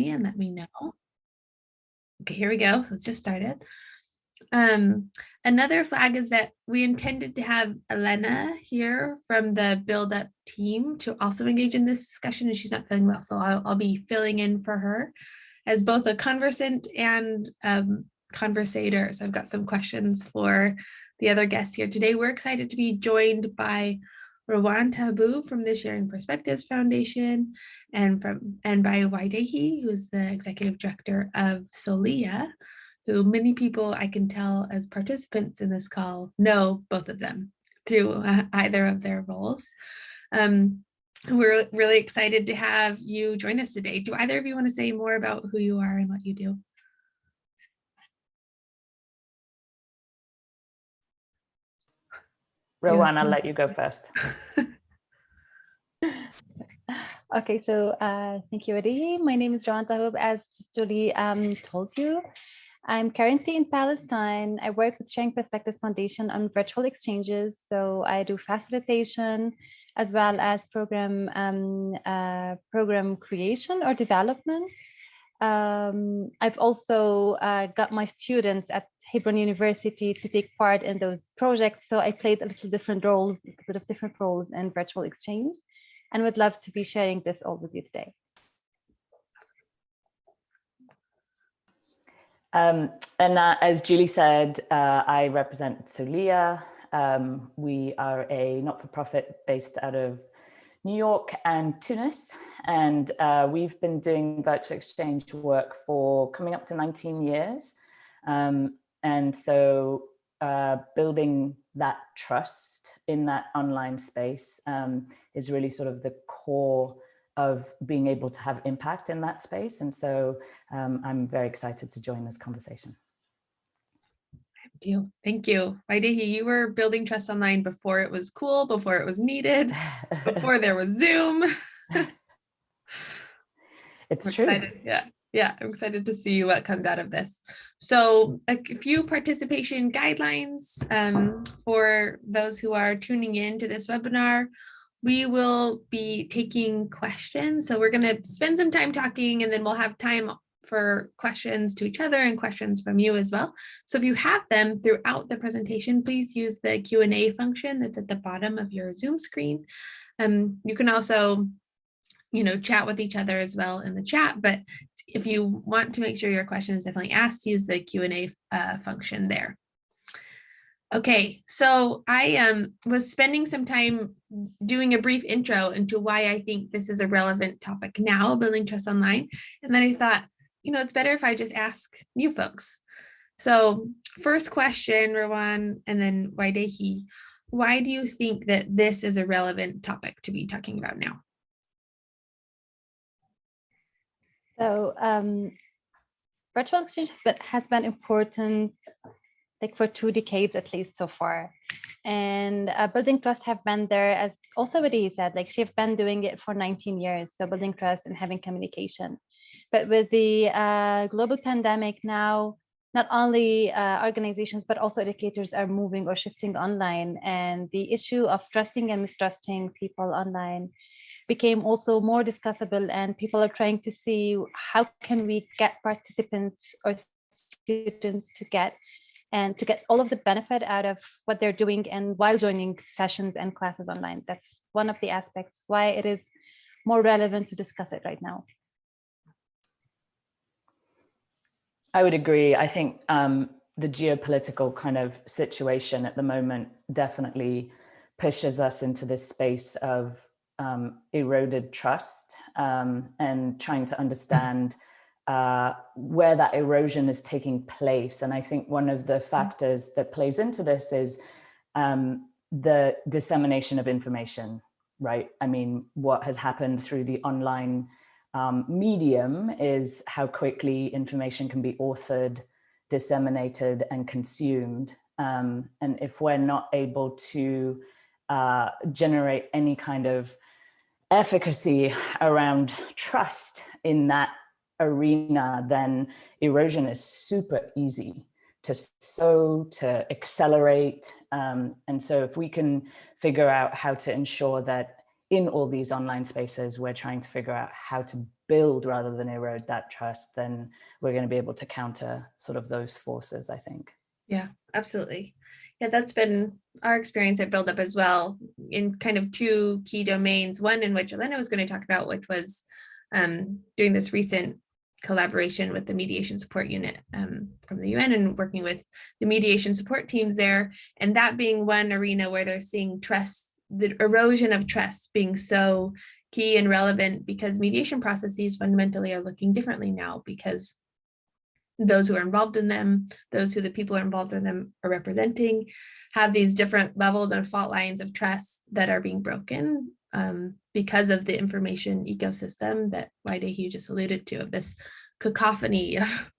me and let me know. Okay, here we go. So let's just start it. Another flag is that we intended to have Elena here from the Build Up team to also engage in this discussion, and she's not feeling well, so I'll be filling in for her as both a conversant and conversator. So I've got some questions for the other guests here today. We're excited to be joined by Rawan Tabu from the Sharing Perspectives Foundation and by Waidehi, who's the executive director of Solia, who many people I can tell as participants in this call know both of them through either of their roles. We're really excited to have you join us today. Do either of you want to say more about who you are and what you do? Rowan, I'll let you go first. Okay, so thank you, Adi. My name is Rawan Tahub, as Julie told you. I'm currently in Palestine. I work with Sharing Perspectives Foundation on virtual exchanges. So I do facilitation as well as program creation or development. I've also got my students at Hebron University to take part in those projects. So I played a bit of different roles in virtual exchange, and would love to be sharing this all with you today. As Julie said, I represent Solia. We are a not-for-profit based out of New York and Tunis, and we've been doing virtual exchange work for coming up to 19 years. And so building that trust in that online space is really sort of the core of being able to have impact in that space. And so I'm very excited to join this conversation. Thank you. Waidehi, you were building trust online before it was cool, before it was needed, before there was Zoom. It's true. Yeah, I'm excited to see what comes out of this. So a few participation guidelines for those who are tuning in to this webinar. We will be taking questions. So we're going to spend some time talking, and then we'll have time for questions to each other and questions from you as well. So if you have them throughout the presentation, please use the Q&A function that's at the bottom of your Zoom screen. You can also, chat with each other as well in the chat, but if you want to make sure your question is definitely asked, use the Q&A function there. Okay, so I was spending some time doing a brief intro into why I think this is a relevant topic now, building trust online. And then I thought, it's better if I just ask you folks. So first question, Rawan, and then Waidehi, why do you think that this is a relevant topic to be talking about now? So virtual exchange has been important for 2 decades at least so far. And building trust have been there, as also what he said, she's been doing it for 19 years. So building trust and having communication. But with the global pandemic now, not only organizations, but also educators are moving or shifting online. And the issue of trusting and mistrusting people online became also more discussable, and people are trying to see how can we get participants or students to get all of the benefit out of what they're doing and while joining sessions and classes online. That's one of the aspects why it is more relevant to discuss it right now. I would agree. I think the geopolitical kind of situation at the moment definitely pushes us into this space of eroded trust and trying to understand where that erosion is taking place. And I think one of the factors that plays into this is the dissemination of information, right? I mean, what has happened through the online medium is how quickly information can be authored, disseminated, and consumed. And if we're not able to generate any kind of efficacy around trust in that arena, then erosion is super easy to sow, to accelerate. And so if we can figure out how to ensure that in all these online spaces, we're trying to figure out how to build rather than erode that trust, then we're going to be able to counter sort of those forces, I think. Yeah, absolutely. Yeah, that's been our experience at Build Up as well, in kind of two key domains. One in which Elena was going to talk about, which was doing this recent collaboration with the mediation support unit from the UN and working with the mediation support teams there. And that being one arena where they're seeing trust, the erosion of trust being so key and relevant, because mediation processes fundamentally are looking differently now, because those who are involved in them, those who the people are involved in them are representing, have these different levels and fault lines of trust that are being broken because of the information ecosystem that Waidehi just alluded to, of this cacophony of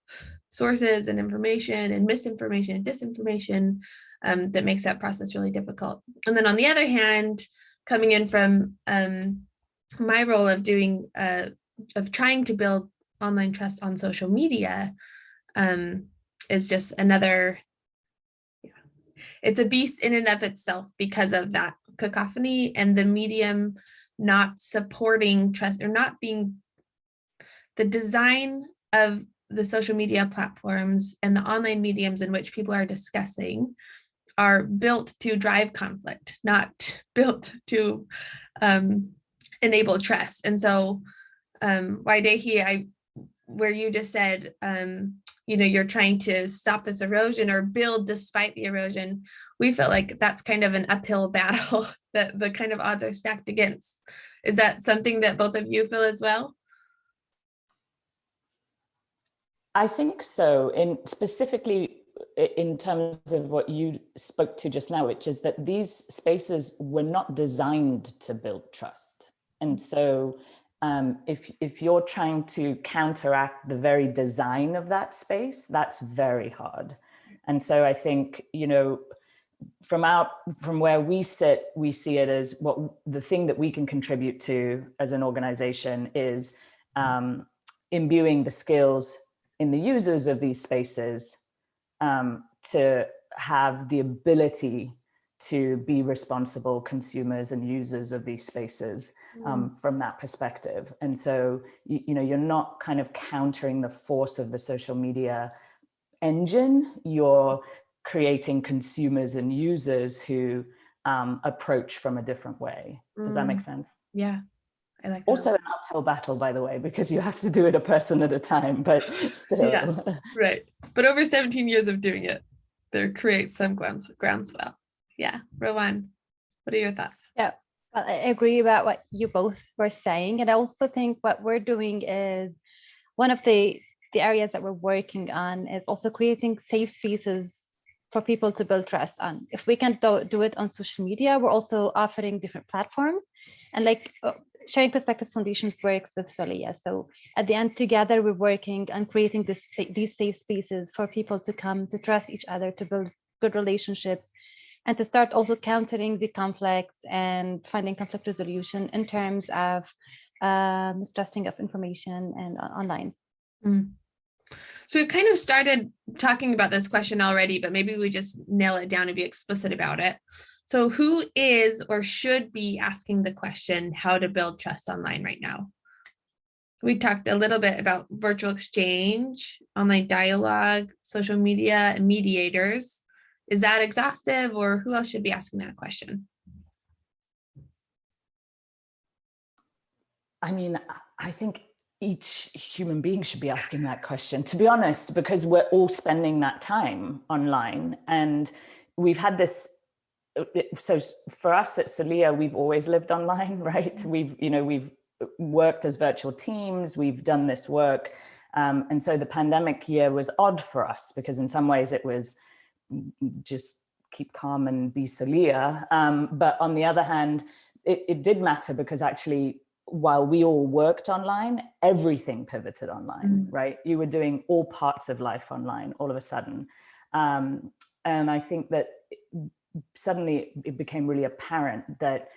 sources and information and misinformation and disinformation that makes that process really difficult. And then on the other hand, coming in from my role of doing, of trying to build online trust on social media, is just another, it's a beast in and of itself because of that cacophony and the medium not supporting trust, or not being, the design of the social media platforms and the online mediums in which people are discussing are built to drive conflict, not built to enable trust. And so Waidehi, where you just said, you're trying to stop this erosion or build despite the erosion, we feel like that's kind of an uphill battle that the kind of odds are stacked against. Is that something that both of you feel as well? I think so, specifically in terms of what you spoke to just now, which is that these spaces were not designed to build trust. And so if you're trying to counteract the very design of that space, that's very hard. And so I think, from where we sit, we see it as the thing that we can contribute to as an organization is imbuing the skills in the users of these spaces to have the ability to be responsible consumers and users of these spaces from that perspective. And so, you're not kind of countering the force of the social media engine, you're creating consumers and users who approach from a different way. Does that make sense? Yeah, I like that. Also an uphill battle, by the way, because you have to do it a person at a time, but still. Yeah, right. But over 17 years of doing it, there creates some groundswell. Yeah, Rowan, what are your thoughts? Yeah, well, I agree about what you both were saying. And I also think what we're doing is one of the areas that we're working on is also creating safe spaces for people to build trust on. If we can't do it on social media, we're also offering different platforms. And like Sharing Perspectives Foundations works with Solia. So at the end, together, we're working on creating these safe spaces for people to come to trust each other, to build good relationships, and to start also countering the conflict and finding conflict resolution in terms of mistrusting of information and online. So we've kind of started talking about this question already, but maybe we just nail it down and be explicit about it. So who is or should be asking the question, how to build trust online right now? We talked a little bit about virtual exchange, online dialogue, social media, and mediators. Is that exhaustive, or who else should be asking that question? I mean, I think each human being should be asking that question, to be honest, because we're all spending that time online. And we've had this, so for us at Solia, we've always lived online, right? We've worked as virtual teams, we've done this work. And so the pandemic year was odd for us because in some ways it was just keep calm and be Solia. But on the other hand, it did matter because actually, while we all worked online, everything pivoted online, right? You were doing all parts of life online all of a sudden. And I think that suddenly it became really apparent that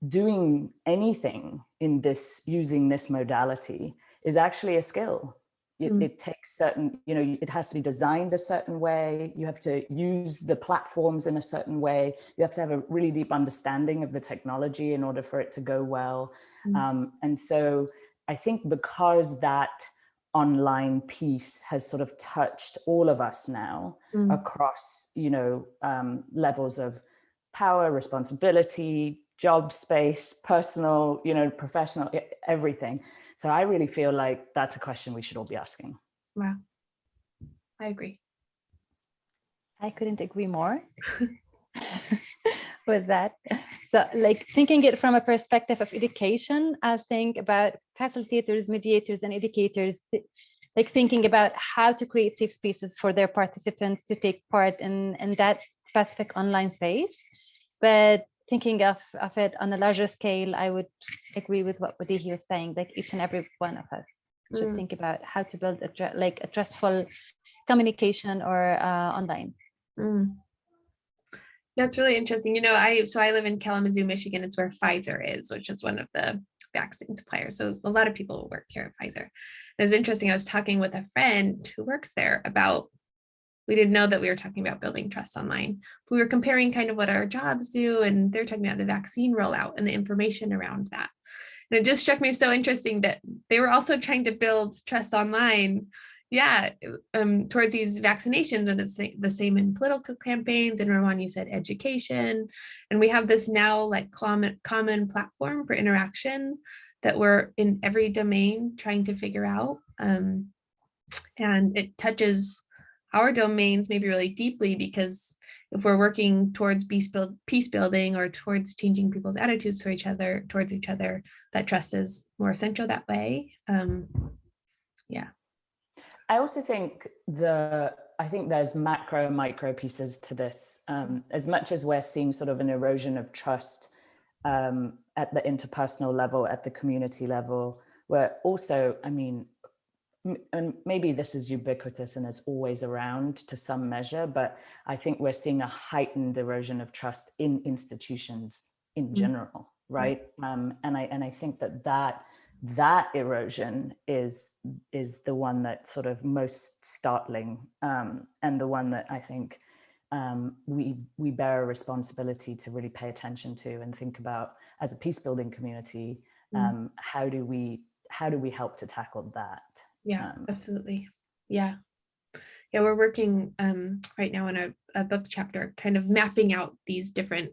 doing anything in this, using this modality is actually a skill. It takes certain, it has to be designed a certain way. You have to use the platforms in a certain way. You have to have a really deep understanding of the technology in order for it to go well. And so I think because that online piece has sort of touched all of us now across, levels of power, responsibility, job space, personal, professional, everything. So I really feel like that's a question we should all be asking. Wow. I agree. I couldn't agree more with that. So like thinking it from a perspective of education, I think about facilitators, mediators, and educators, like thinking about how to create safe spaces for their participants to take part in that specific online space. But thinking of it on a larger scale, I would agree with what Wadihi was saying, like each and every one of us should think about how to build a trustful communication or online. Yeah, it's really interesting. I live in Kalamazoo, Michigan. It's where Pfizer is, which is one of the vaccine suppliers. So a lot of people work here at Pfizer. It was interesting. I was talking with a friend who works there about, we didn't know that we were talking about building trust online. We were comparing kind of what our jobs do, and they're talking about the vaccine rollout and the information around that. And it just struck me so interesting that they were also trying to build trust online, towards these vaccinations. And it's the same in political campaigns. And Roman, you said education. And we have this now like common platform for interaction that we're in every domain trying to figure out. And it touches our domains maybe really deeply, because if we're working towards peace building or towards changing people's attitudes towards each other, that trust is more essential that way. I also think there's macro and micro pieces to this. As much as we're seeing sort of an erosion of trust at the interpersonal level, at the community level, we're also, and maybe this is ubiquitous and is always around to some measure, but I think we're seeing a heightened erosion of trust in institutions in general, right? And I think that erosion is the one that's sort of most startling, and the one that I think we bear a responsibility to really pay attention to and think about as a peace building community. How do we help to tackle that? Yeah, absolutely. Yeah, we're working right now on a book chapter, kind of mapping out these different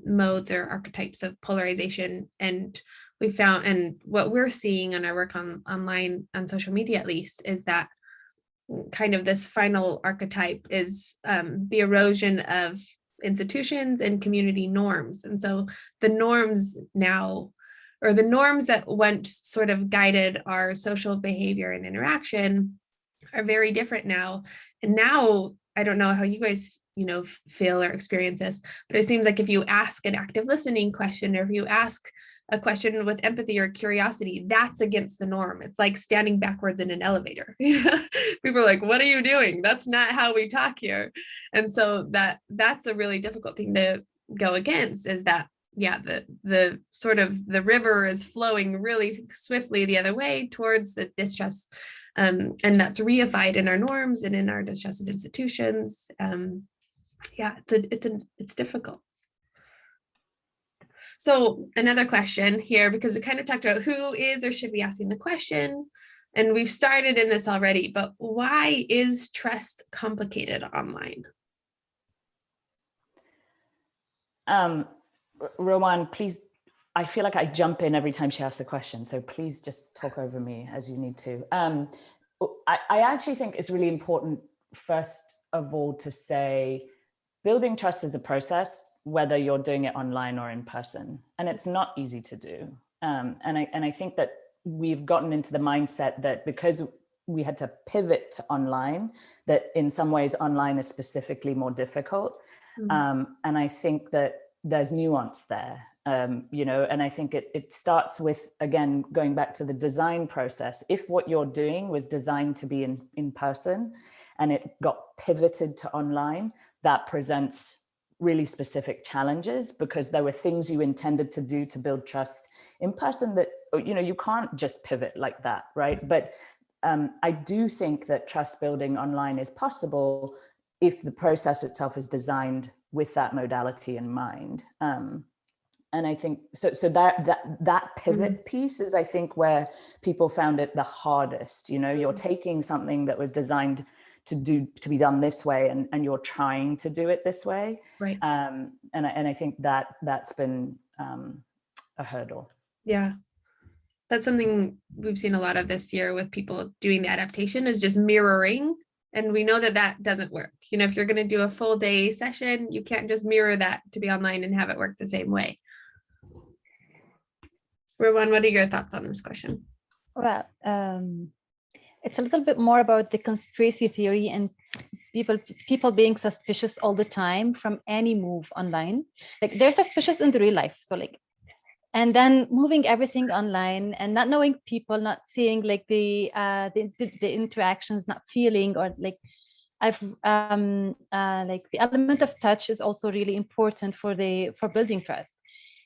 modes or archetypes of polarization. And we found, and what we're seeing in our work online on social media, at least, is that kind of this final archetype is the erosion of institutions and community norms. And so the norms now, or the norms that once sort of guided our social behavior and interaction, are very different now. And now, I don't know how you guys feel or experience this, but it seems like if you ask an active listening question, or if you ask a question with empathy or curiosity, that's against the norm. It's like standing backwards in an elevator. People are like, what are you doing? That's not how we talk here. And so that's a really difficult thing to go against, is that the sort of the river is flowing really swiftly the other way towards the distrust, and that's reified in our norms and in our distrust of institutions. It's difficult. So another question here, because we kind of talked about who is or should be asking the question, and we've started in this already, but why is trust complicated online? Rowan, please, I feel like I jump in every time she asks a question, so please just talk over me as you need to. I actually think it's really important, first of all, to say building trust is a process, whether you're doing it online or in person, and it's not easy to do. And I think that we've gotten into the mindset that because we had to pivot to online, that in some ways online is specifically more difficult. And I think that there's nuance there, and I think it starts with, again, going back to the design process. If what you're doing was designed to be in person and it got pivoted to online, that presents really specific challenges, because there were things you intended to do to build trust in person that, you can't just pivot like that, right? But I do think that trust building online is possible if the process itself is designed with that modality in mind. I think so that pivot piece is, I think, where people found it the hardest. You're taking something that was designed to be done this way, and you're trying to do it this way. Right. And I think that's been a hurdle. Yeah. That's something we've seen a lot of this year with people doing the adaptation, is just mirroring. And we know that doesn't work. If you're going to do a full day session, you can't just mirror that to be online and have it work the same way. Rowan, what are your thoughts on this question? Well, it's a little bit more about the conspiracy theory and people being suspicious all the time from any move online. Like, they're suspicious in the real life. So and then moving everything online and not knowing people, not seeing like the interactions, not feeling, or like like the element of touch is also really important for building trust.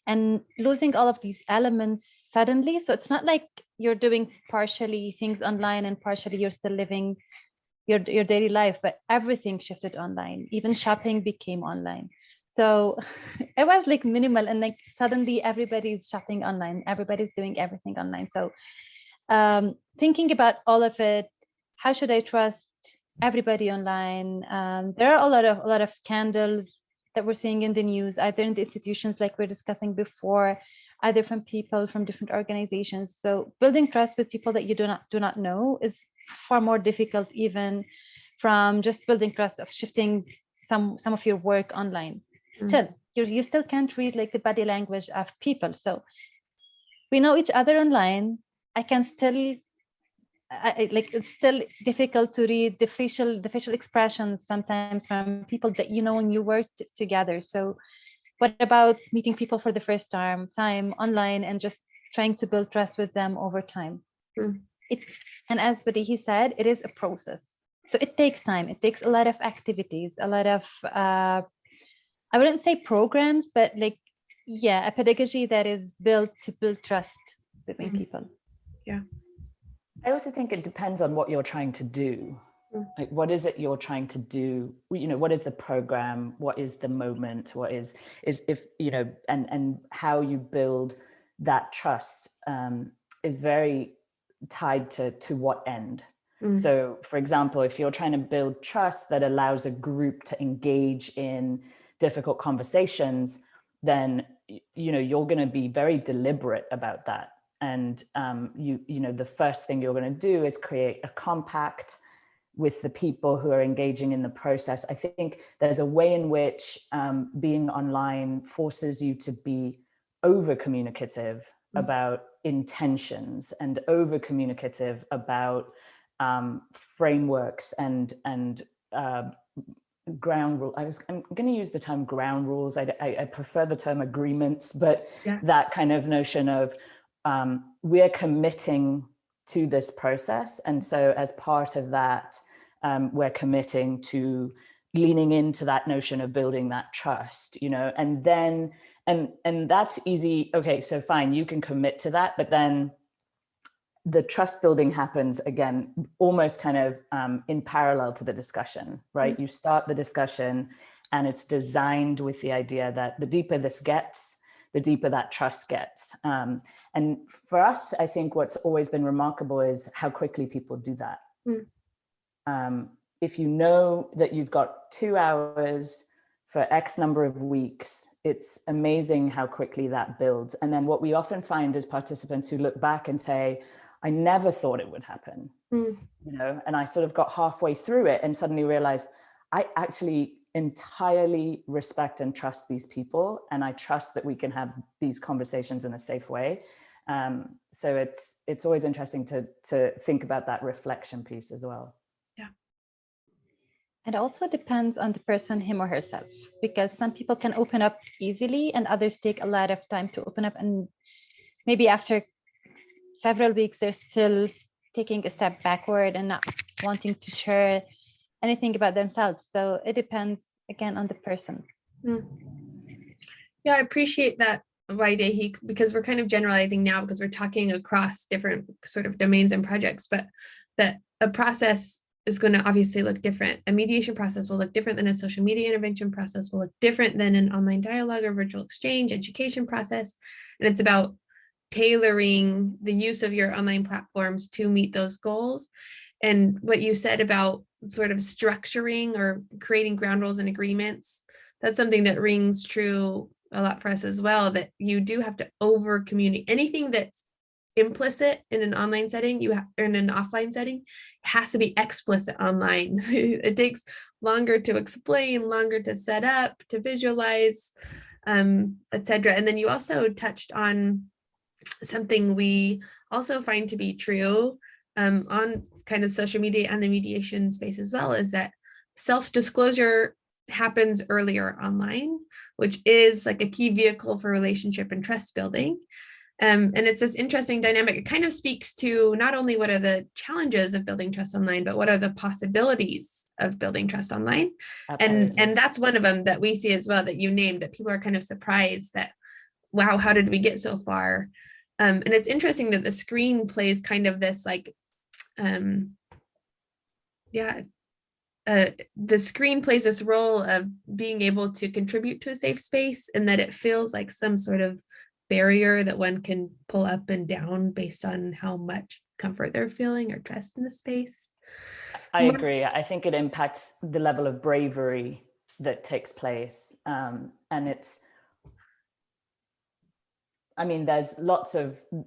And losing all of these elements suddenly, so it's not like you're doing partially things online and partially you're still living your daily life, but everything shifted online. Even shopping became online. So it was like minimal, and like suddenly everybody's shopping online, everybody's doing everything online. So thinking about all of it, how should I trust everybody online? There are a lot of scandals that we're seeing in the news, either in the institutions like we're discussing before, either from people from different organizations. So building trust with people that you do not know is far more difficult, even from just building trust of shifting some of your work online. Still, you still can't read like the body language of people. So we know each other online. I can still like, it's still difficult to read the facial expressions sometimes from people that when you work together. So what about meeting people for the first time online and just trying to build trust with them over time? And as Badihi said, it is a process. So it takes time. It takes a lot of activities, a lot of I wouldn't say programs, but like, a pedagogy that is built to build trust between people. Yeah. I also think it depends on what you're trying to do. Like, what is it you're trying to do? What is the program? What is the moment? What is if, and how you build that trust is very tied to what end. So, for example, if you're trying to build trust that allows a group to engage in difficult conversations, then you're going to be very deliberate about that. And the first thing you're going to do is create a compact with the people who are engaging in the process. I think there's a way in which being online forces you to be over communicative about intentions, and over communicative about frameworks and ground rule. I'm going to use the term ground rules. I prefer the term agreements, but that kind of notion of we're committing to this process. And so as part of that, we're committing to leaning into that notion of building that trust, and then, and that's easy. Okay, so fine, you can commit to that, but then the trust building happens again, almost kind of in parallel to the discussion, right? You start the discussion and it's designed with the idea that the deeper this gets, the deeper that trust gets. And for us, I think what's always been remarkable is how quickly people do that. If you know that you've got 2 hours for X number of weeks, it's amazing how quickly that builds. And then what we often find is participants who look back and say, I never thought it would happen, and I sort of got halfway through it and suddenly realized I actually entirely respect and trust these people, and I trust that we can have these conversations in a safe way. So it's always interesting to think about that reflection piece as well. Yeah. It also depends on the person, him or herself, because some people can open up easily and others take a lot of time to open up, and maybe after several weeks they're still taking a step backward and not wanting to share anything about themselves. So it depends again on the person. Yeah, I appreciate that, Waidehi, because we're kind of generalizing now because we're talking across different sort of domains and projects, but that a process is going to obviously look different. A mediation process will look different than a social media intervention process, will look different than an online dialogue or virtual exchange education process. And it's about tailoring the use of your online platforms to meet those goals. And what you said about sort of structuring or creating ground rules and agreements, that's something that rings true a lot for us as well, that you do have to over communicate. Anything that's implicit in an online setting, or in an offline setting, has to be explicit online. It takes longer to explain, longer to set up, to visualize, etc. And then you also touched on something we also find to be true on kind of social media and the mediation space as well, is that self-disclosure happens earlier online, which is like a key vehicle for relationship and trust building. And it's this interesting dynamic. It kind of speaks to not only what are the challenges of building trust online, but what are the possibilities of building trust online. And that's one of them that we see as well, that you named, that people are kind of surprised that, wow, how did we get so far? And it's interesting that the screen plays kind of this like, the screen plays this role of being able to contribute to a safe space, and that it feels like some sort of barrier that one can pull up and down based on how much comfort they're feeling or trust in the space. I agree. I think it impacts the level of bravery that takes place. And it's, I mean,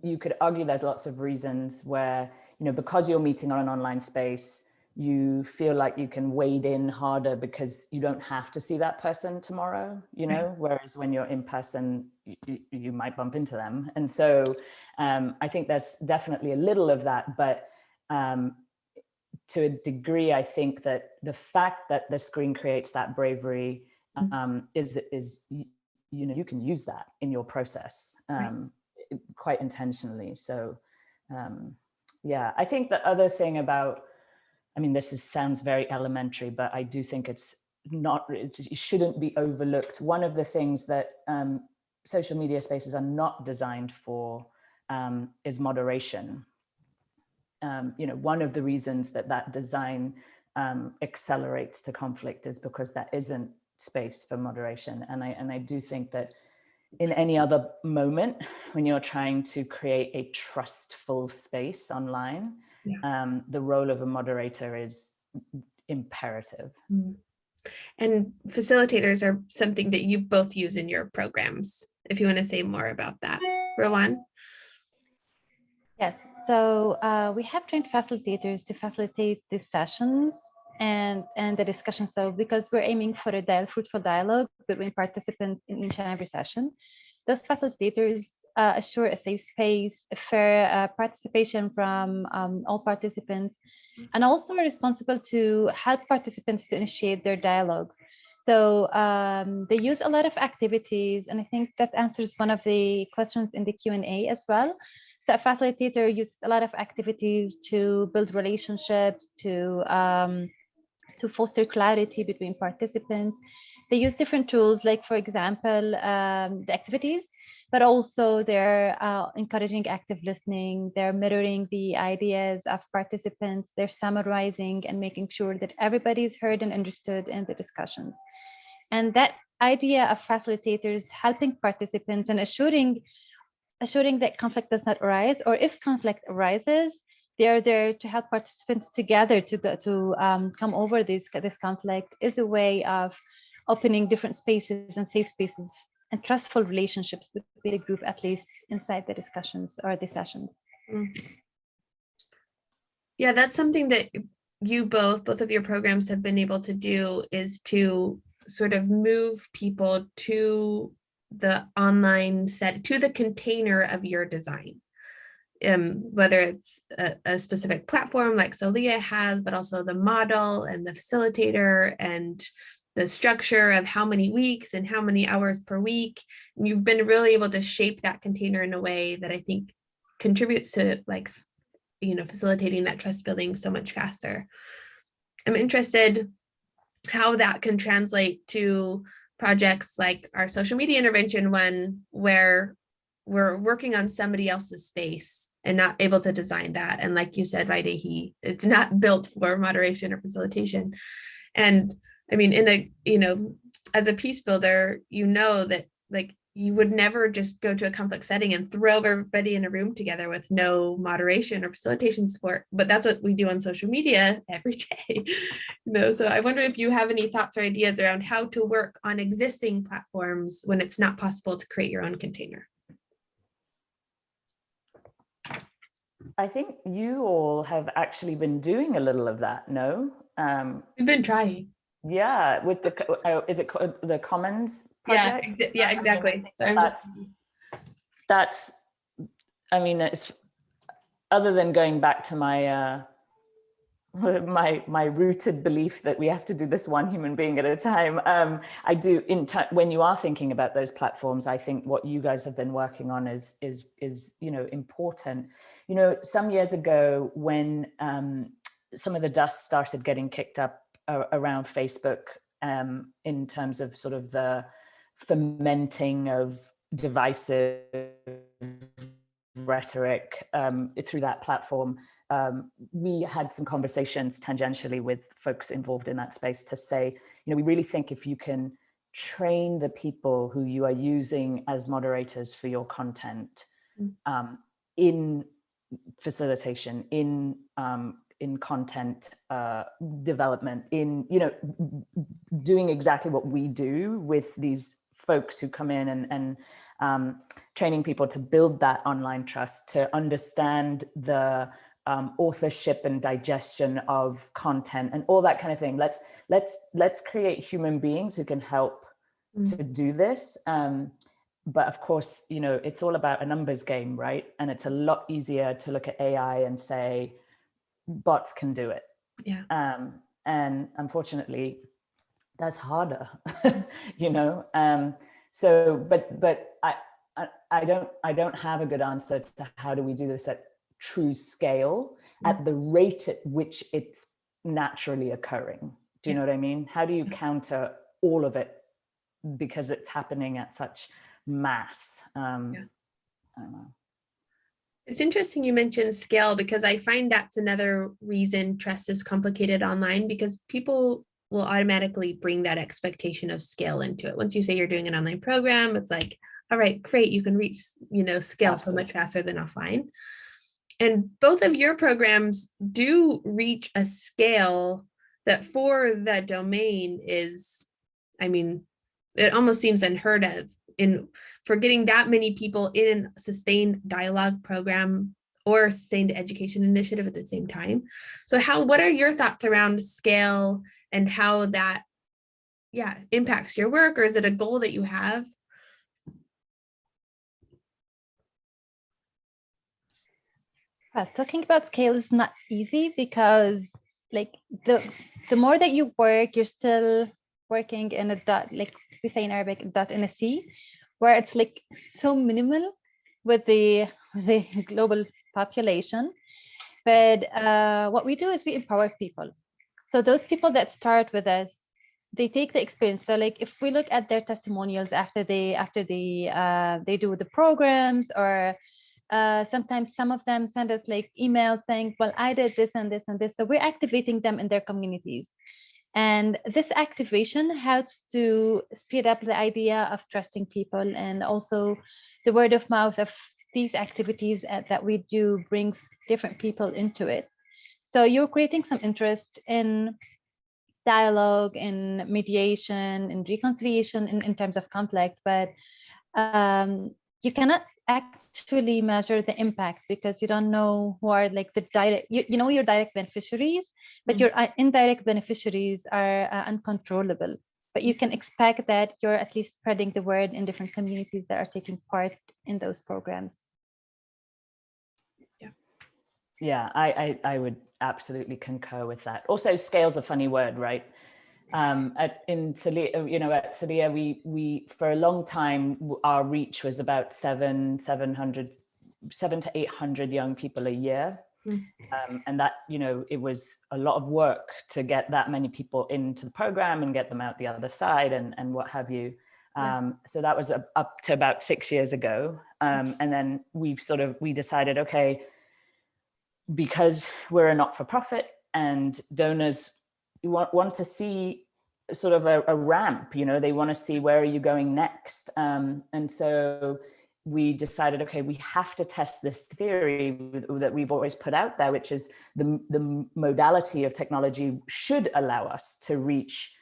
you could argue there's lots of reasons where, because you're meeting on an online space, you feel like you can wade in harder because you don't have to see that person tomorrow, whereas when you're in person, you might bump into them. And so I think there's definitely a little of that, but to a degree, I think that the fact that the screen creates that bravery is you can use that in your process quite intentionally. So yeah, I think the other thing about, this sounds very elementary, but I do think it shouldn't be overlooked. One of the things that social media spaces are not designed for is moderation. One of the reasons that design accelerates to conflict is because there isn't space for moderation. And I do think that in any other moment, when you're trying to create a trustful space online, the role of a moderator is imperative. And facilitators are something that you both use in your programs. If you want to say more about that, Rowan. Yes, so we have trained facilitators to facilitate these sessions and the discussion. So because we're aiming for a fruitful dialogue between participants in each and every session, those facilitators assure a safe space, a fair participation from all participants, and also are responsible to help participants to initiate their dialogues. So they use a lot of activities, and I think that answers one of the questions in the Q&A as well. So a facilitator uses a lot of activities to build relationships, to foster clarity between participants. They use different tools, like, for example, the activities, but also they're encouraging active listening, they're mirroring the ideas of participants, they're summarizing and making sure that everybody is heard and understood in the discussions. And that idea of facilitators helping participants and assuring that conflict does not arise, or if conflict arises, they are there to help participants together to come over this conflict, is a way of opening different spaces and safe spaces and trustful relationships between the group, at least inside the discussions or the sessions. Yeah, that's something that you both of your programs have been able to do, is to sort of move people to the online set, to the container of your design. Whether it's a specific platform like Solia has, but also the model and the facilitator and the structure of how many weeks and how many hours per week. And you've been really able to shape that container in a way that I think contributes to, like, facilitating that trust building so much faster. I'm interested how that can translate to projects like our social media intervention one, where we're working on somebody else's space and not able to design that. And like you said, Vaidehi, it's not built for moderation or facilitation. And I mean, in a, as a peace builder, that like you would never just go to a conflict setting and throw everybody in a room together with no moderation or facilitation support. But that's what we do on social media every day. So I wonder if you have any thoughts or ideas around how to work on existing platforms when it's not possible to create your own container. I think you all have actually been doing a little of that, no? We've been trying. Yeah, with the, is it the Commons project? Yeah, exactly. So that's, I mean, it's, other than going back to my, my rooted belief that we have to do this one human being at a time. I do, when you are thinking about those platforms, I think what you guys have been working on is important. Some years ago when some of the dust started getting kicked up around Facebook in terms of sort of the fomenting of divisive rhetoric through that platform, we had some conversations tangentially with folks involved in that space to say, we really think if you can train the people who you are using as moderators for your content in facilitation, in content development, in doing exactly what we do with these folks who come in and training people to build that online trust, to understand the authorship and digestion of content and all that kind of thing. Let's create human beings who can help to do this. But of course, it's all about a numbers game, right? And it's a lot easier to look at AI and say, bots can do it. Yeah. And unfortunately, that's harder, So, but I don't have a good answer to how do we do this at true scale at the rate at which it's naturally occurring. Do you know what I mean? How do you counter all of it because it's happening at such mass? I don't know. It's interesting you mentioned scale, because I find that's another reason trust is complicated online, because people will automatically bring that expectation of scale into it. Once you say you're doing an online program, it's like, all right, great, you can reach, scale Absolutely. So much faster than offline. And both of your programs do reach a scale that for the domain is, it almost seems unheard of for getting that many people in a sustained dialogue program or sustained education initiative at the same time. So what are your thoughts around scale and how that, impacts your work, or is it a goal that you have? Well, talking about scale is not easy because the more that you work, you're still working in a dot, like we say in Arabic, dot in a sea, where it's like so minimal with the global population. But what we do is we empower people. So those people that start with us, they take the experience. So like if we look at their testimonials after they do the programs, or sometimes some of them send us like emails saying, well, I did this and this and this. So we're activating them in their communities. And this activation helps to speed up the idea of trusting people, and also the word of mouth of these activities that we do brings different people into it. So you're creating some interest in dialogue, in mediation, in reconciliation, in terms of conflict, but you cannot actually measure the impact because you don't know who are like the direct, you know your direct beneficiaries, but your indirect beneficiaries are uncontrollable. But you can expect that you're at least spreading the word in different communities that are taking part in those programs. Yeah, I would absolutely concur with that. Also, scale's a funny word, right? In Salia, at Salia, we for a long time our reach was about 700 to 800 young people a year, and that it was a lot of work to get that many people into the program and get them out the other side and what have you. So that was up to about 6 years ago, and then we decided, okay, because we're a not-for-profit and donors want to see sort of a ramp, they want to see where are you going next. And so we decided, okay, we have to test this theory that we've always put out there, which is the modality of technology should allow us to reach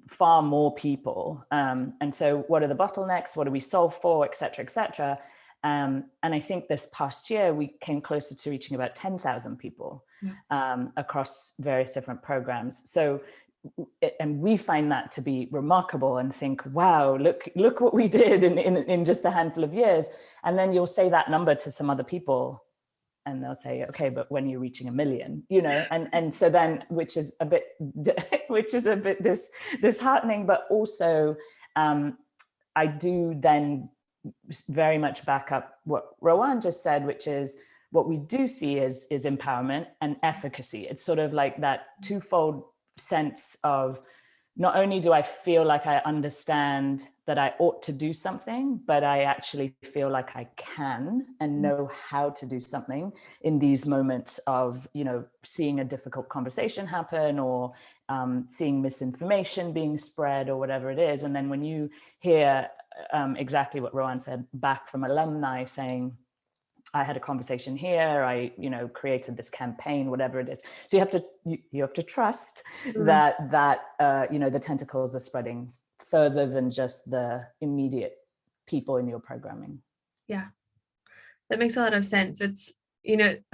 far more people. And so what are the bottlenecks? What do we solve for, et cetera, et cetera? And I think this past year, we came closer to reaching about 10,000 people across various different programs. So, and we find that to be remarkable and think, wow, look what we did in just a handful of years. And then you'll say that number to some other people and they'll say, okay, but when you're reaching 1 million, and so then, which is a bit disheartening, but also I do then very much back up what Rowan just said, which is what we do see is empowerment and efficacy. It's sort of like that twofold sense of not only do I feel like I understand that I ought to do something, but I actually feel like I can and know how to do something in these moments of, seeing a difficult conversation happen or seeing misinformation being spread or whatever it is. And then when you hear exactly what Rowan said back from alumni saying, I had a conversation here, I created this campaign, whatever it is. So you have to trust that the tentacles are spreading further than just the immediate people in your programming. Yeah, that makes a lot of sense. It's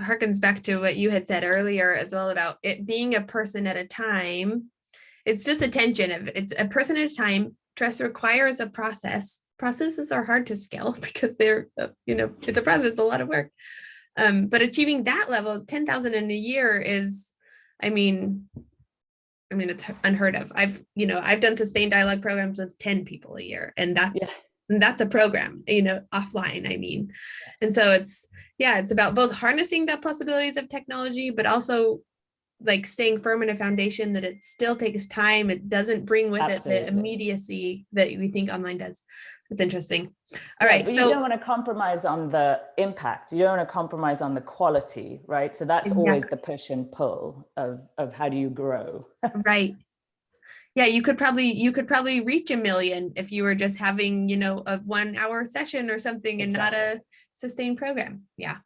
harkens back to what you had said earlier as well about it being a person at a time. It's just attention. It's a person at a time. Trust requires a process. Processes are hard to scale because they're, it's a process, a lot of work. But achieving that level is 10,000 in a year is, I mean, it's unheard of. I've done sustained dialogue programs with 10 people a year, and that's a program, offline, And so it's about both harnessing the possibilities of technology, but also like staying firm in a foundation that it still takes time. It doesn't bring with it the immediacy that we think online does. It's interesting. All right. But so you don't want to compromise on the impact. You don't want to compromise on the quality, right? So that's always the push and pull of how do you grow? Right. Yeah, you could probably reach 1 million if you were just having, a 1 hour session or something and not a sustained program. Yeah.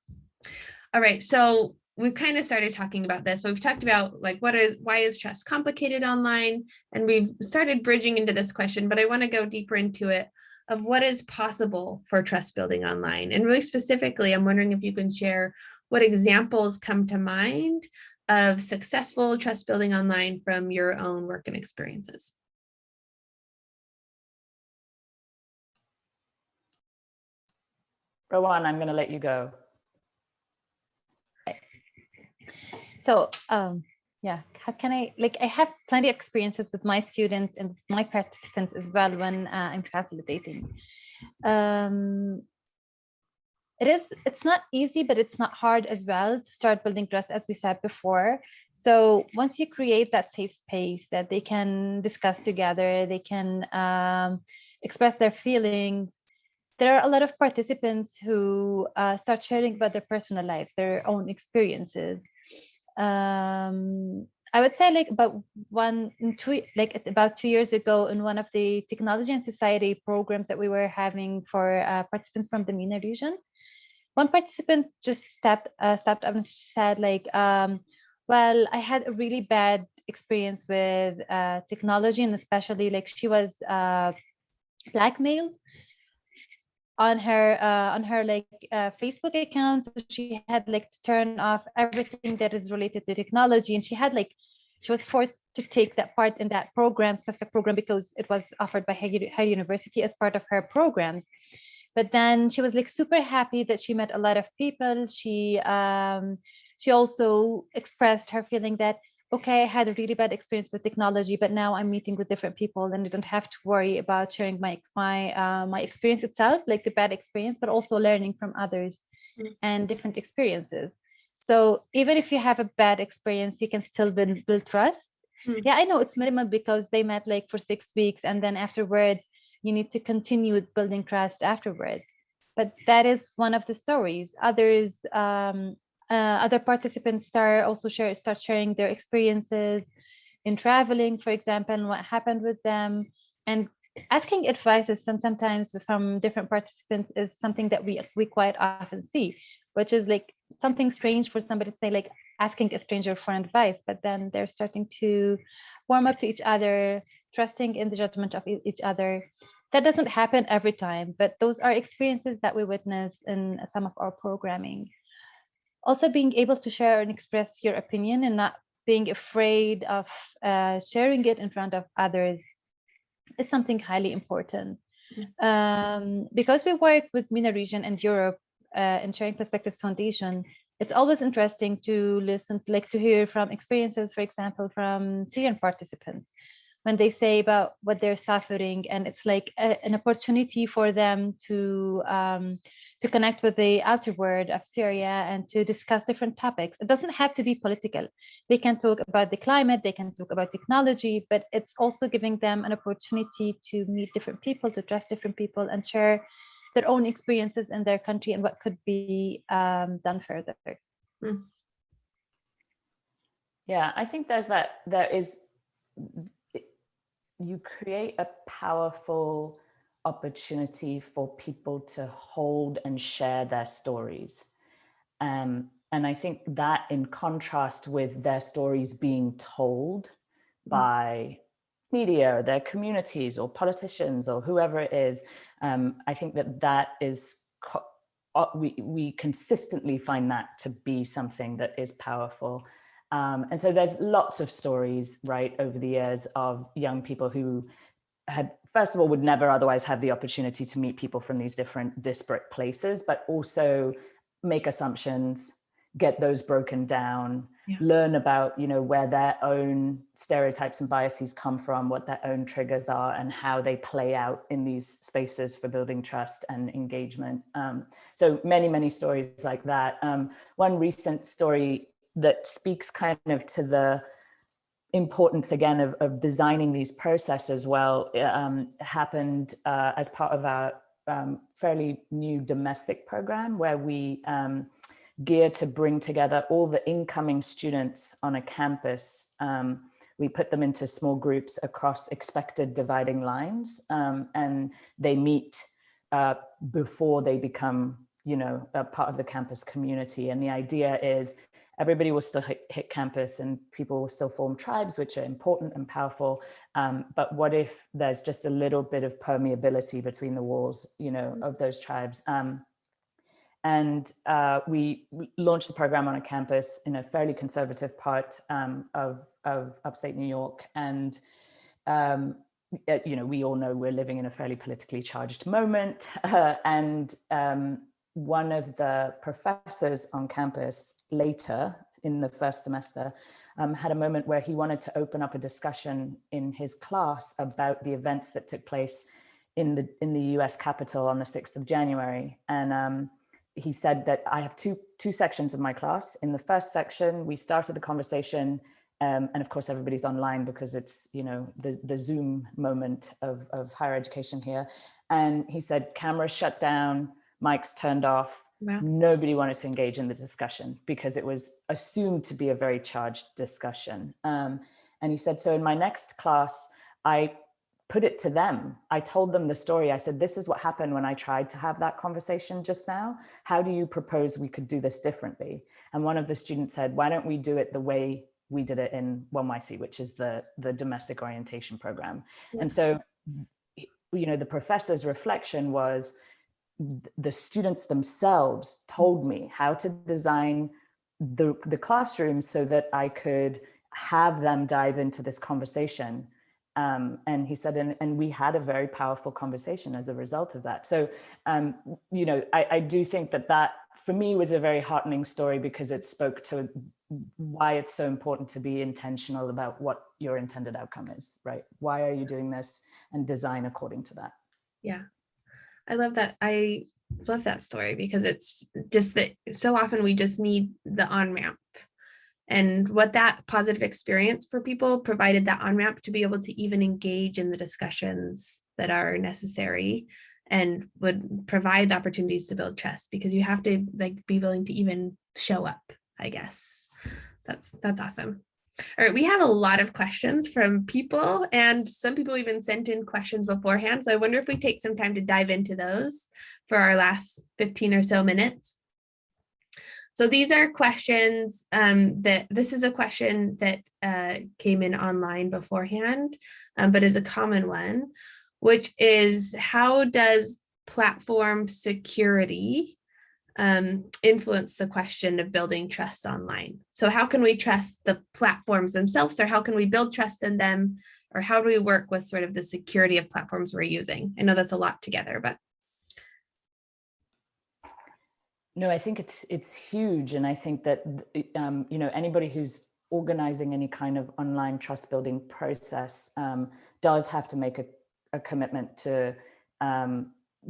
All right. So we've kind of started talking about this, but we've talked about like why is trust complicated online? And we've started bridging into this question, but I want to go deeper into it of what is possible for trust building online. And really specifically, I'm wondering if you can share what examples come to mind of successful trust building online from your own work and experiences. Rowan, I'm going to let you go. So how can I have plenty of experiences with my students and my participants as well when I'm facilitating. It's not easy, but it's not hard as well to start building trust, as we said before. So once you create that safe space that they can discuss together, they can express their feelings. There are a lot of participants who start sharing about their personal lives, their own experiences. I would say about 2 years ago in one of the technology and society programs that we were having for participants from the MENA region, one participant just stepped up and said well, I had a really bad experience with technology, and especially she was blackmailed on her Facebook account. So she had to turn off everything that is related to technology, and she was forced to take that part in that specific program, because it was offered by her university as part of her programs. But then she was super happy that she met a lot of people. She also expressed her feeling that, okay, I had a really bad experience with technology, but now I'm meeting with different people and I don't have to worry about sharing my experience itself, like the bad experience, but also learning from others and different experiences. So even if you have a bad experience, you can still build trust. Yeah, I know it's minimal because they met for 6 weeks, and then afterwards you need to continue building trust afterwards. But that is one of the stories. Others Other participants start sharing their experiences in traveling, for example, and what happened with them. And asking advice is sometimes from different participants is something that we quite often see, which is like something strange for somebody to say, like asking a stranger for advice, but then they're starting to warm up to each other, trusting in the judgment of each other. That doesn't happen every time, but those are experiences that we witness in some of our programming. Also, being able to share and express your opinion and not being afraid of sharing it in front of others is something highly important. Because we work with MENA region and Europe in Sharing Perspectives Foundation, it's always interesting to listen, like to hear from experiences, for example, from Syrian participants, when they say about what they're suffering, and it's like an opportunity for them to connect with the outer world of Syria and to discuss different topics. It doesn't have to be political. They can talk about the climate, they can talk about technology, but it's also giving them an opportunity to meet different people, to trust different people, and share their own experiences in their country and what could be done further. Yeah, I think you create a powerful opportunity for people to hold and share their stories. And I think that, in contrast with their stories being told by media, or their communities, or politicians, or whoever it is, I think that is, we consistently find that to be something that is powerful. And so there's lots of stories, right, over the years of young people who had, first of all, would never otherwise have the opportunity to meet people from these different disparate places, but also make assumptions, get those broken down, learn about, where their own stereotypes and biases come from, what their own triggers are, and how they play out in these spaces for building trust and engagement. So many, many stories like that. One recent story that speaks kind of to the importance, again, of designing these processes well, happened as part of our fairly new domestic program, where we gear to bring together all the incoming students on a campus. We put them into small groups across expected dividing lines, and they meet before they become, a part of the campus community. And the idea is everybody will still hit campus and people will still form tribes, which are important and powerful. But what if there's just a little bit of permeability between the walls, of those tribes? And we launched the program on a campus in a fairly conservative part of upstate New York. And, we all know we're living in a fairly politically charged moment. And one of the professors on campus later in the first semester had a moment where he wanted to open up a discussion in his class about the events that took place in the US Capitol on the 6th of January. And he said that I have two sections of my class. In the first section, we started the conversation, and of course everybody's online because it's, the Zoom moment of higher education here. And he said, cameras shut down, mics turned off. Wow. Nobody wanted to engage in the discussion because it was assumed to be a very charged discussion. And he said, so in my next class, I put it to them. I told them the story. I said, this is what happened when I tried to have that conversation just now. How do you propose we could do this differently? And one of the students said, why don't we do it the way we did it in 1YC, which is the domestic orientation program. Yeah. And so, the professor's reflection was, the students themselves told me how to design the classroom so that I could have them dive into this conversation. And he said, and we had a very powerful conversation as a result of that. So, I do think that for me was a very heartening story because it spoke to why it's so important to be intentional about what your intended outcome is, right? Why are you doing this, and design according to that. Yeah. I love that. I love that story because it's just that so often we just need the on-ramp, and what that positive experience for people provided that on-ramp to be able to even engage in the discussions that are necessary and would provide the opportunities to build trust, because you have to like be willing to even show up, I guess. That's awesome. All right, we have a lot of questions from people, and some people even sent in questions beforehand. So I wonder if we take some time to dive into those for our last 15 or so minutes. So these are questions this is a question that came in online beforehand, but is a common one, which is, how does platform security influence the question of building trust online? So how can we trust the platforms themselves, or how can we build trust in them, or how do we work with sort of the security of platforms we're using? I know that's a lot together, but. No, I think it's huge. And I think that, anybody who's organizing any kind of online trust building process does have to make a commitment to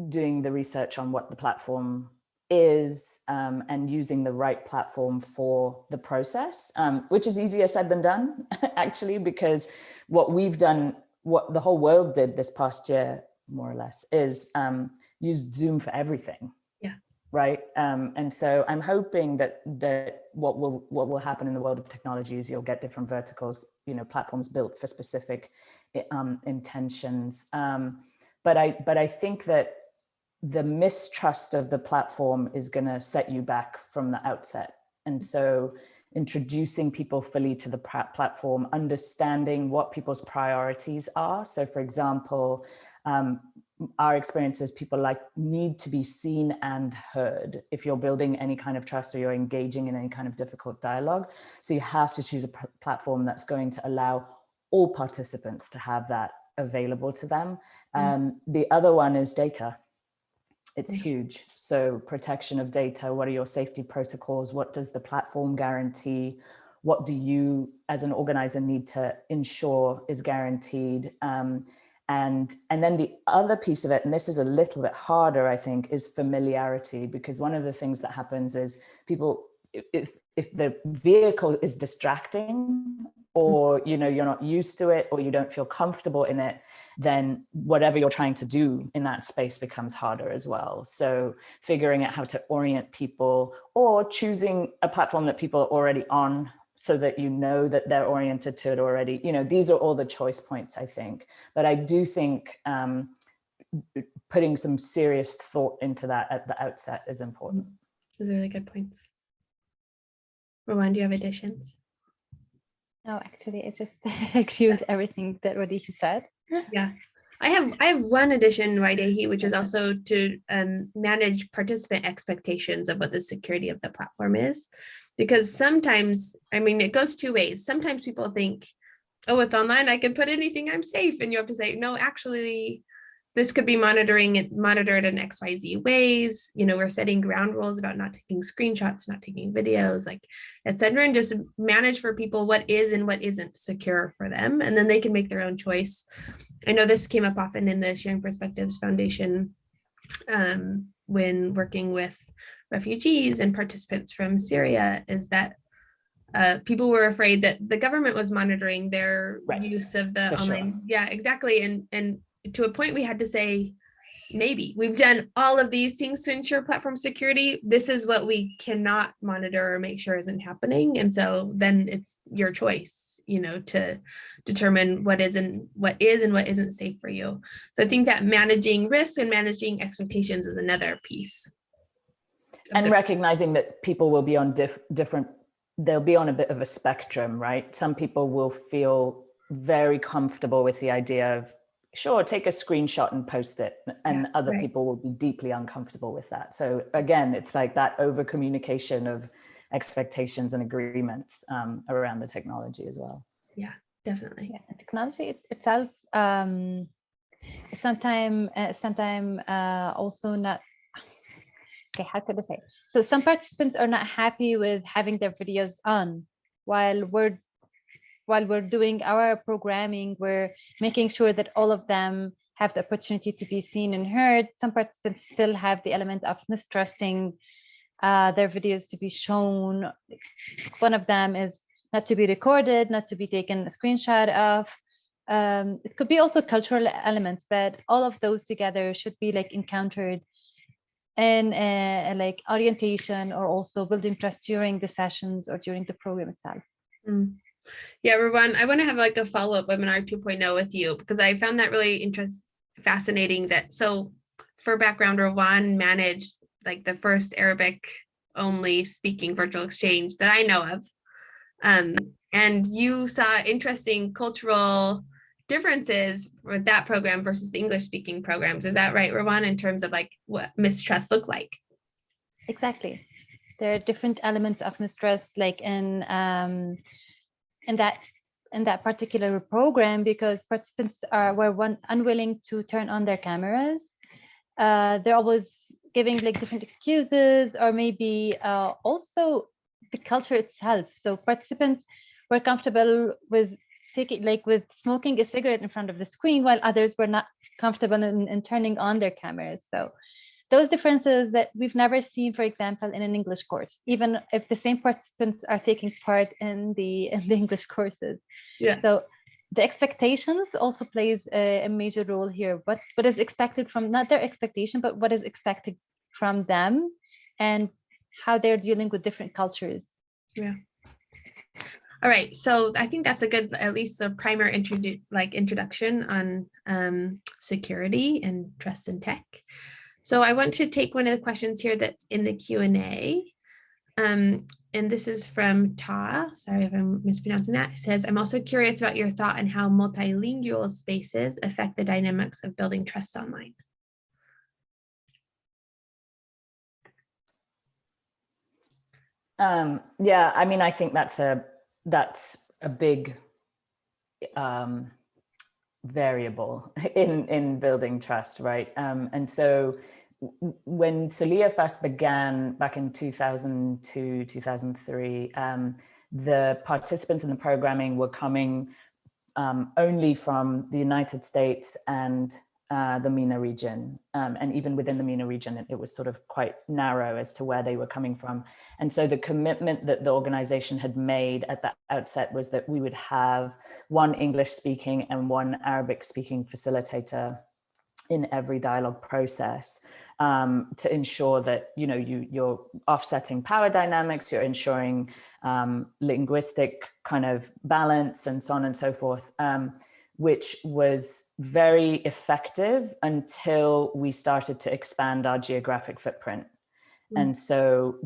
doing the research on what the platform is and using the right platform for the process, which is easier said than done, actually, because what we've done, what the whole world did this past year, more or less, is use Zoom for everything. Yeah. Right. And so I'm hoping that what will happen in the world of technology is you'll get different verticals, platforms built for specific intentions. But I think that the mistrust of the platform is going to set you back from the outset. And so introducing people fully to the platform, understanding what people's priorities are. So for example, our experience is people need to be seen and heard if you're building any kind of trust or you're engaging in any kind of difficult dialogue. So you have to choose a platform that's going to allow all participants to have that available to them. The other one is data. It's huge. So protection of data, what are your safety protocols? What does the platform guarantee? What do you as an organizer need to ensure is guaranteed? And then the other piece of it, and this is a little bit harder, I think, is familiarity, because one of the things that happens is people, if the vehicle is distracting, or you're not used to it, or you don't feel comfortable in it, then whatever you're trying to do in that space becomes harder as well. So figuring out how to orient people, or choosing a platform that people are already on, so that that they're oriented to it already. These are all the choice points, I think. But I do think putting some serious thought into that at the outset is important. Those are really good points. Rowan, do you have additions? No, actually, I just agree with everything that Radihi said. Yeah, I have one addition, Waidehi, which is also to manage participant expectations of what the security of the platform is. Because sometimes, it goes two ways. Sometimes people think, oh, it's online, I can put anything, I'm safe. And you have to say, no, actually, this could be monitored in XYZ ways. We're setting ground rules about not taking screenshots, not taking videos, etc. And just manage for people what is and what isn't secure for them. And then they can make their own choice. I know this came up often in the Sharing Perspectives Foundation when working with refugees and participants from Syria, is that people were afraid that the government was monitoring their use of the online. Sure. Yeah, exactly. And to a point we had to say, maybe we've done all of these things to ensure platform security. This is what we cannot monitor or make sure isn't happening. And so then it's your choice, to determine what is and what isn't safe for you. So I think that managing risk and managing expectations is another piece. And recognizing that people will be on they'll be on a bit of a spectrum, right? Some people will feel very comfortable with the idea of, sure, take a screenshot and post it. And other people will be deeply uncomfortable with that. So again, it's like that over communication of expectations and agreements around the technology as well. Yeah, definitely. Yeah, technology itself sometimes also not. Okay, how could I say? So some participants are not happy with having their videos on while we're doing our programming. We're making sure that all of them have the opportunity to be seen and heard. Some participants still have the element of mistrusting their videos to be shown. One of them is not to be recorded, not to be taken a screenshot of. it could be also cultural elements, but all of those together should be like encountered in like orientation or also building trust during the sessions or during the program itself. Mm. Yeah, Rawan, I want to have like a follow-up webinar 2.0 with you, because I found that really fascinating. That so for background, Rawan managed like the first Arabic only speaking virtual exchange that I know of. And you saw interesting cultural differences with that program versus the English speaking programs. Is that right, Rawan, in terms of like what mistrust looked like? Exactly. There are different elements of mistrust, like in that particular program, because participants were unwilling to turn on their cameras. They're always giving like different excuses, or maybe also the culture itself. So participants were comfortable with with smoking a cigarette in front of the screen, while others were not comfortable in turning on their cameras. So those differences that we've never seen, for example, in an English course, even if the same participants are taking part in the English courses. Yeah. So the expectations also plays a major role here. What is expected from, not their expectation, but what is expected from them, and how they're dealing with different cultures. Yeah. All right, so I think that's a good, at least a primer introduction on security and trust in tech. So I want to take one of the questions here that's in the Q&A. And this is from Ta. Sorry if I'm mispronouncing that. It says, I'm also curious about your thought on how multilingual spaces affect the dynamics of building trust online. Yeah, I mean, I think that's a big variable in building trust, right? And so when Salia first began back in 2002, 2003, the participants in the programming were coming only from the United States and the MENA region. And even within the MENA region, it was sort of quite narrow as to where they were coming from. And so the commitment that the organization had made at the outset was that we would have one English speaking and one Arabic speaking facilitator in every dialogue process, to ensure that, you know, you're offsetting power dynamics, you're ensuring linguistic kind of balance and so on and so forth, which was very effective until we started to expand our geographic footprint. And so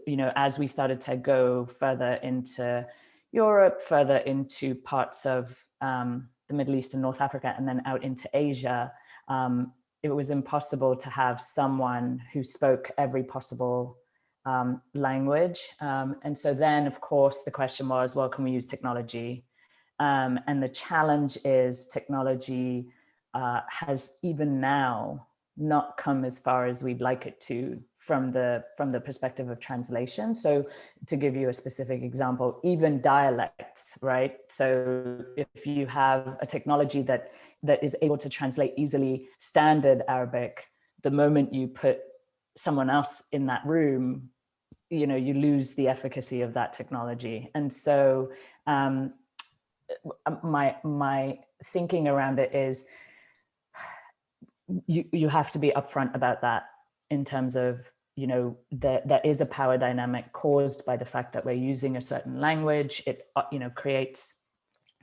you know, as we started to go further into Europe, further into parts of the Middle East and North Africa, and then out into Asia, it was impossible to have someone who spoke every possible language. And so then, of course, the question was, well, can we use technology? And the challenge is technology has even now not come as far as we'd like it to from the perspective of translation. So to give you a specific example, even dialects, right? So if you have a technology that is able to translate easily standard Arabic, the moment you put someone else in that room, you know, you lose the efficacy of that technology. And so my thinking around it is you have to be upfront about that, in terms of, you know, there is a power dynamic caused by the fact that we're using a certain language. It, you know, creates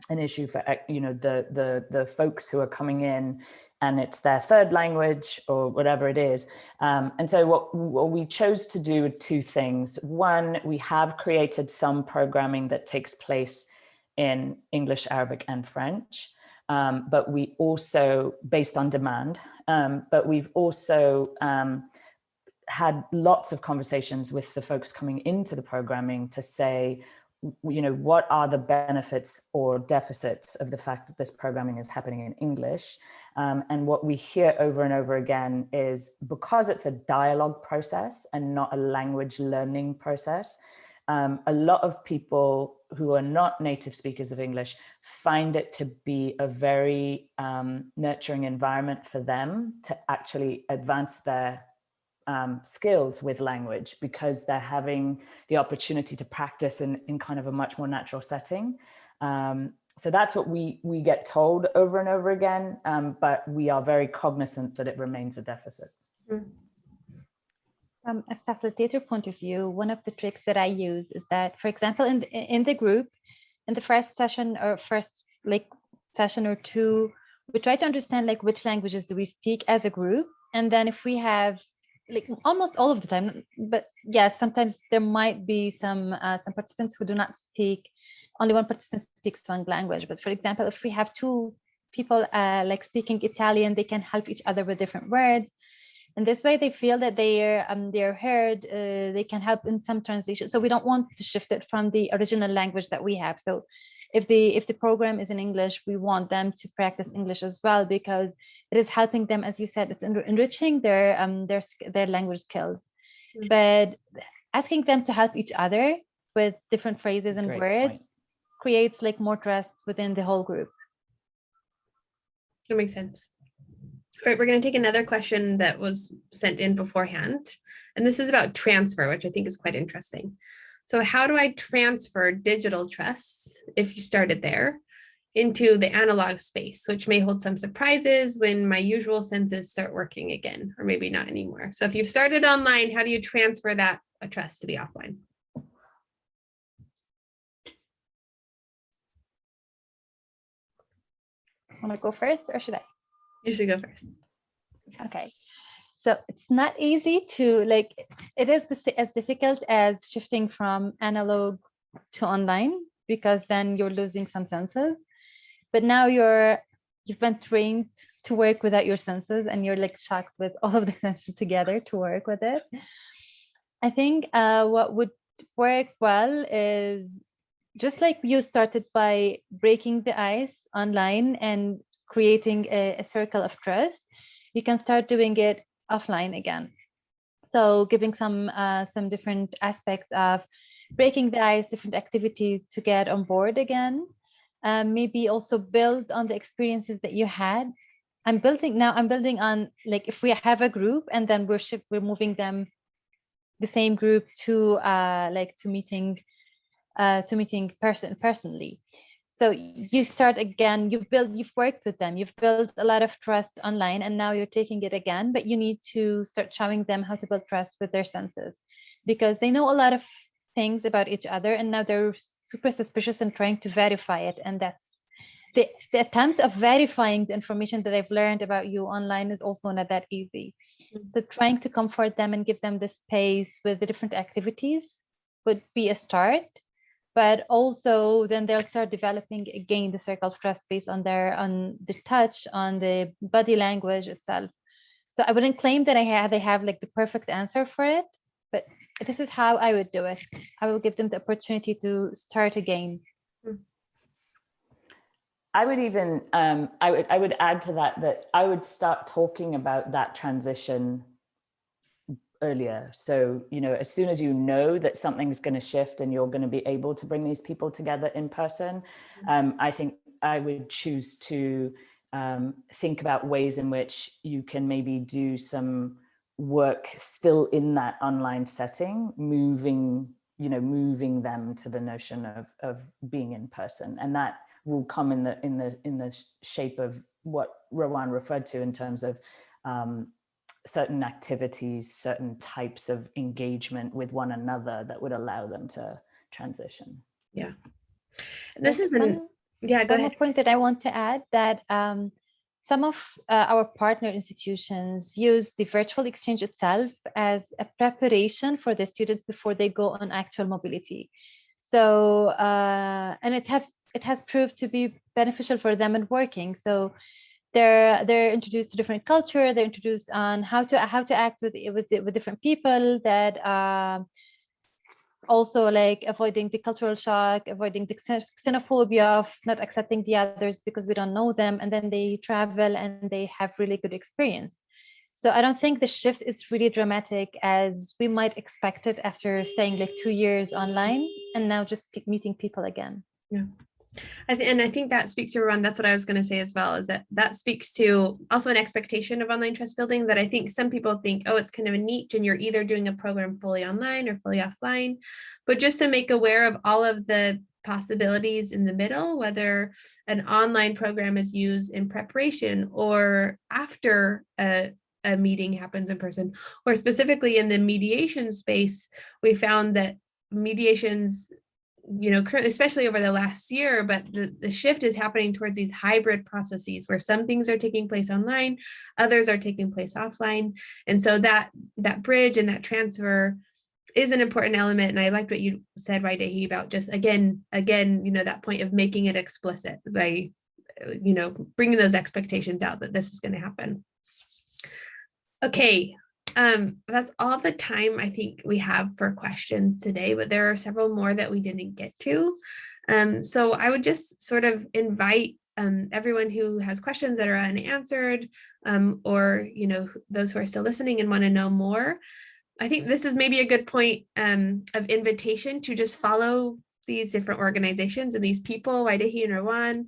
an issue for, you know, the folks who are coming in and it's their third language or whatever it is. And so what we chose to do were two things. One, we have created some programming that takes place in English, Arabic, and French. But we also, based on demand, but we've also had lots of conversations with the folks coming into the programming to say, you know, what are the benefits or deficits of the fact that this programming is happening in English? And what we hear over and over again is, because it's a dialogue process and not a language learning process, a lot of people who are not native speakers of English find it to be a very nurturing environment for them to actually advance their skills with language, because they're having the opportunity to practice in kind of a much more natural setting. So that's what we get told over and over again, but we are very cognizant that it remains a deficit. From a facilitator point of view, one of the tricks that I use is that, for example, in the group, in the first session or session or two, we try to understand like which languages do we speak as a group, and then if we have like almost all of the time, but yeah, sometimes there might be some participants who do not speak. Only one participant speaks one language. But for example, if we have two people like speaking Italian, they can help each other with different words. And this way they feel that they're heard, they can help in some translation. So we don't want to shift it from the original language that we have. So if the program is in English, we want them to practice English as well, because it is helping them, as you said, it's enriching their language skills. But asking them to help each other with different phrases and words creates like more trust within the whole group. That makes sense. All right, we're going to take another question that was sent in beforehand. And this is about transfer, which I think is quite interesting. So how do I transfer digital trusts, if you started there, into the analog space, which may hold some surprises when my usual senses start working again, or maybe not anymore. So if you've started online, how do you transfer that trust to be offline? Want to go first or should I? You should go first. Okay. So it's not easy to like, it is as difficult as shifting from analog to online, because then you're losing some senses. But now you've been trained to work without your senses, and you're like shocked with all of the senses together to work with it. I think what would work well is just like you started by breaking the ice online and creating a circle of trust, you can start doing it offline again. So giving some different aspects of breaking the ice, different activities to get on board again. Maybe also build on the experiences that you had. I'm building on, like, if we have a group and then we're moving them, the same group to meeting personally. So you start again, you've worked with them, you've built a lot of trust online, and now you're taking it again, but you need to start showing them how to build trust with their senses, because they know a lot of things about each other, and now they're super suspicious and trying to verify it. And that's the attempt of verifying the information that I've learned about you online is also not that easy. So trying to comfort them and give them the space with the different activities would be a start. But also then they'll start developing again the circle of trust based on the touch, on the body language itself. So I wouldn't claim that they have like the perfect answer for it, but this is how I would do it. I will give them the opportunity to start again. I would even I would add to that I would start talking about that transition earlier. So, you know, as soon as you know that something's going to shift and you're going to be able to bring these people together in person, I think I would choose to think about ways in which you can maybe do some work still in that online setting, moving them to the notion of being in person. And that will come in the shape of what Rowan referred to in terms of certain activities, certain types of engagement with one another that would allow them to transition. Yeah. This is go one ahead. More point that I want to add, that some of our partner institutions use the virtual exchange itself as a preparation for the students before they go on actual mobility. So and it has proved to be beneficial for them in working. So they're introduced to different culture. They're introduced on how to act with different people, that also like avoiding the cultural shock, avoiding the xenophobia of not accepting the others because we don't know them, and then they travel and they have really good experience. So I don't think the shift is really dramatic as we might expect it after staying like 2 years online and now just meeting people again. Yeah. I think that speaks to everyone. That's what I was going to say as well, is that speaks to also an expectation of online trust building that I think some people think, oh, it's kind of a niche and you're either doing a program fully online or fully offline. But just to make aware of all of the possibilities in the middle, whether an online program is used in preparation or after a meeting happens in person, or specifically in the mediation space, we found that mediations, currently, especially over the last year, but the shift is happening towards these hybrid processes where some things are taking place online, others are taking place offline. And so that bridge and that transfer is an important element. And I liked what you said, Waidehi, about just again, that point of making it explicit by, bringing those expectations out that this is going to happen. Okay, that's all the time I think we have for questions today, but there are several more that we didn't get to. So I would just sort of invite everyone who has questions that are unanswered, or those who are still listening and want to know more. I think this is maybe a good point of invitation to just follow these different organizations and these people, Waidehi and Rowan,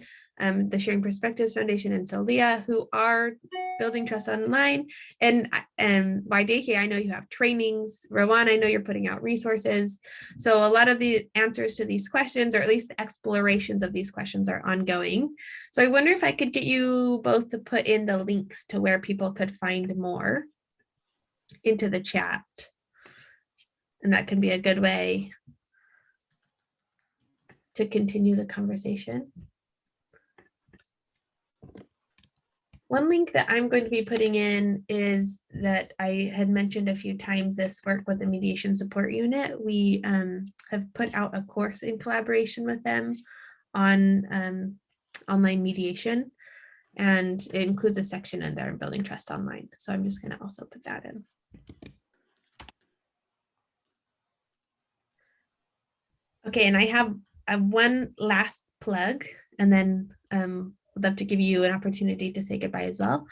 the Sharing Perspectives Foundation and Solia, who are building trust online. And Waidehi, I know you have trainings. Rowan, I know you're putting out resources. So a lot of the answers to these questions, or at least the explorations of these questions, are ongoing. So I wonder if I could get you both to put in the links to where people could find more into the chat. And that can be a good way to continue the conversation. One link that I'm going to be putting in is that I had mentioned a few times, this work with the Mediation Support Unit. We have put out a course in collaboration with them on online mediation, and it includes a section in there on building trust online. So I'm just going to also put that in. Okay, and I have one last plug, and then I'd love to give you an opportunity to say goodbye as well.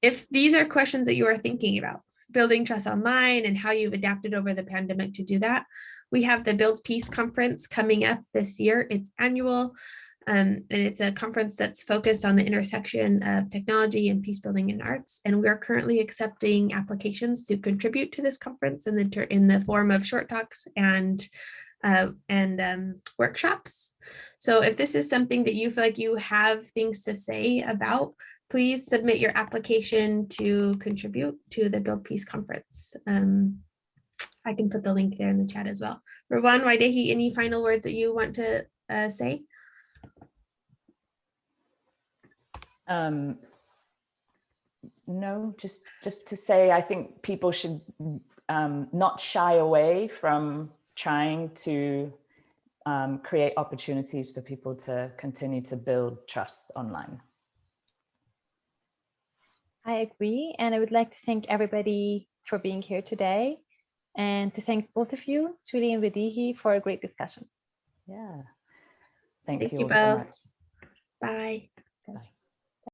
If these are questions that you are thinking about, building trust online and how you've adapted over the pandemic to do that, we have the Build Peace Conference coming up this year. It's annual, and it's a conference that's focused on the intersection of technology and peace building and arts. And we're currently accepting applications to contribute to this conference in the form of short talks and workshops. So if this is something that you feel like you have things to say about, please submit your application to contribute to the Build Peace Conference. I can put the link there in the chat as well. Rowan, Waidehi, any final words that you want to say? No, just to say, I think people should not shy away from trying to create opportunities for people to continue to build trust online. I agree, and I would like to thank everybody for being here today, and to thank both of you, Tuli and Waidehi, for a great discussion. Yeah, thank you you all so both. much. Bye.